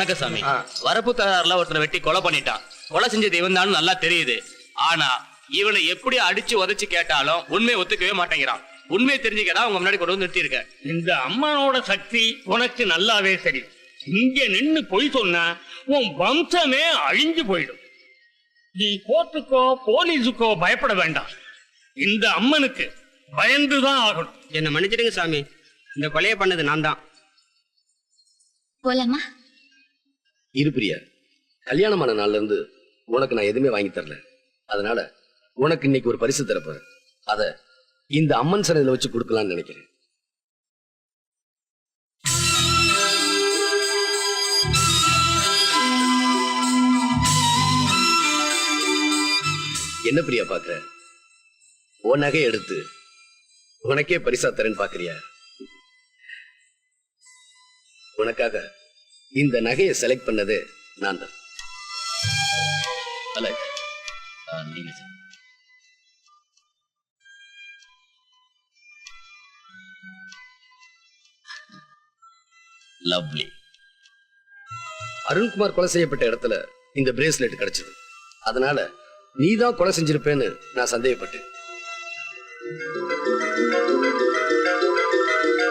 வணக்கம் சாமி. வரப்பு தகராறுல ஒருத்தனை வெட்டி கொலை பண்ணிட்டான். கொலை செஞ்சது இவன் தான் நல்லா தெரியுது. ஆனா இவனை எப்படி அடிச்சு உதைச்சு கேட்டாலும் உண்மையை ஒத்துக்கவே மாட்டேங்கிறான். உண்மையை தெரிஞ்சுக்கதான் உங்க முன்னாடி கொண்டு வந்து நிறுத்திருக்கேன். இந்த அம்மனோட சக்தி உனக்கு நல்லாவே சரி. இங்க நின்னு பொய் சொன்னா உன் வம்சமே அழிஞ்சு போயிடும். நீ கோர்ட்டுக்கோ போலீஸுக்கோ பயப்பட வேண்டாம். இந்த அம்மனுக்கு பயந்துதான் ஆகணும். என்ன மன்னிச்சிடுங்க சாமி, இந்த கொலையை பண்ணது நான் தான். போலாமா? இரு பிரியா, கல்யாணமான நாள்ல இருந்து உனக்கு நான் எதுவுமே வாங்கி தரல. அதனால உனக்கு இன்னைக்கு ஒரு பரிசு தரப்போறேன். அத இந்த அம்மன் சன்னதியில வச்சு கொடுக்கலாம்னு நினைக்கிறேன். என்ன பிரியா பாக்குற? உன் நகை எடுத்து உனக்கே பரிசா தரேன்னு பாக்குறியா? உனக்காக இந்த நகையை செலக்ட் பண்ணது நான் தான். லவ்லி. அருண்குமார் கொலை செய்யப்பட்ட இடத்துல இந்த பிரேஸ்லெட் கிடைச்சது. அதனால நீதான் கொலை செஞ்சிருப்பேன்னு நான் சந்தேகப்பட்டேன்.